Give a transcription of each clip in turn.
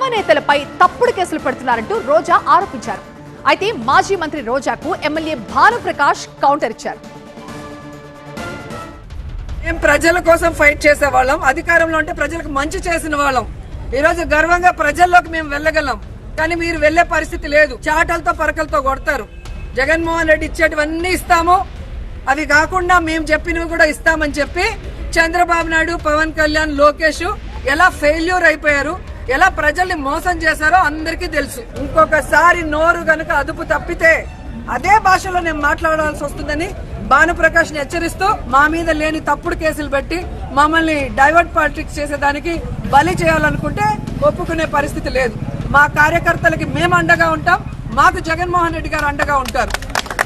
మహానేతలపై తప్పుడు కేసులు పెడుతున్నారంటూ రోజా ఆరోపించారు. అయితే మాజీ మంత్రి రోజాకు ఎమ్మెల్యే భానుప్రకాష్ కౌంటర్ ఇచ్చారు. మేము ప్రజల కోసం ఫైట్ చేసే వాళ్ళం, అధికారంలో ఉంటే ప్రజలకు మంచి చేసిన వాళ్ళం. ఈ రోజు గర్వంగా ప్రజల్లోకి మేము వెళ్ళగలం. కానీ మీరు వెళ్లే పరిస్థితి లేదు. చాటలతో పరకలతో కొడతారు. జగన్మోహన్ రెడ్డి ఇచ్చేటివన్నీ ఇస్తాము, అవి కాకుండా మేము చెప్పినవి కూడా ఇస్తామని చెప్పి చంద్రబాబు నాయుడు, పవన్ కళ్యాణ్, లోకేష్ ఎలా ఫెయిల్యూర్ అయిపోయారు, ఎలా ప్రజల్ని మోసం చేశారో అందరికీ తెలుసు. ఇంకొకసారి నోరు గనుక అదుపు తప్పితే అదే భాషలో నేను మాట్లాడాల్సి వస్తుందని భానుప్రకాష్ ని హెచ్చరిస్తూ మా మీద లేని తప్పుడు కేసులు పెట్టి మమ్మల్ని డైవర్ట్ పాలిటిక్స్ చేసేదానికి బలి చేయాలనుకుంటే ఒప్పుకునే పరిస్థితి లేదు. మా కార్యకర్తలకి మేము అండగా ఉంటాం, మాకు జగన్మోహన్ రెడ్డి గారు అండగా ఉంటారు.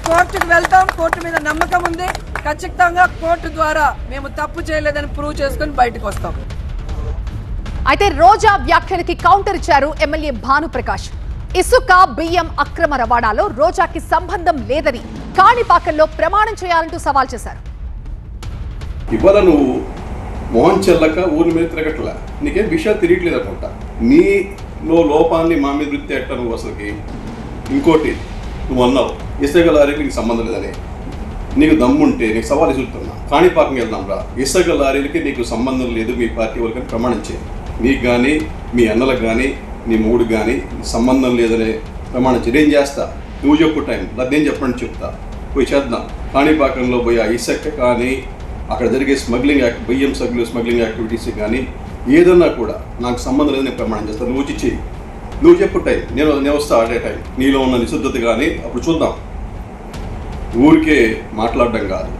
కోర్టుకు వెళ్తాం, కోర్టు మీద నమ్మకం ఉంది. ఖచ్చితంగా కోర్టు ద్వారా మేము తప్పు చేయలేదని ప్రూవ్ చేసుకుని బయటకు వస్తాం. అయితే రోజా వ్యాఖ్యలకి కౌంటర్ ఇచ్చారు ఎమ్మెల్యే భానుప్రకాష్. ఇసుక, బియ్యం అక్రమ రవాణాలో రోజాకి సంబంధం లేదని కాణిపాకంలో ప్రమాణం చేయాలంటూ సవాల్ చేశారు. ఇవాళ నువ్వు మోహన్ చెల్లక ఊరి మీద తిరగట్లా, నీకేం విషయాలు తిరగట్లేదు అనుకుంటా. నీలో లోపాన్ని మా మీద వృత్తి ఎట్ట నువ్వు అసలుకి. ఇంకోటి నువ్వు అన్నావు ఇసుక లారీకి నీకు సంబంధం లేదని. నీకు దమ్ముంటే నీకు సవాల్ ఇస్తున్నా, కాణిపాకం వెళ్దాం రా, ఇసుక లారీలకి నీకు సంబంధం లేదు మీ పార్టీ వాళ్ళకి ప్రమాణం చేయి. నీకు కానీ మీ అన్నలకు కానీ నీ మూడుకి కానీ సంబంధం లేదనే ప్రమాణం చేయి. నేను చేస్తా, నువ్వు చెప్పు టైం లేదా నేను చెప్పండి చెప్తా, పోయి చేద్దాం. కాణిపాకంలో పోయి ఆ ఇసుక కానీ అక్కడ జరిగే స్మగ్లింగ్ బియ్యం స్మగ్లింగ్ యాక్టివిటీస్ కానీ ఏదన్నా కూడా నాకు సంబంధం లేదని నేను ప్రమాణం చేస్తాను. నువ్వు వచ్చి చెయ్యి, నువ్వు చెప్పు టైం, నేను వస్తా అదే టైం. నీలో ఉన్న నిశుద్ధత కానీ అప్పుడు చూద్దాం. ఊరికే మాట్లాడడం కాదు.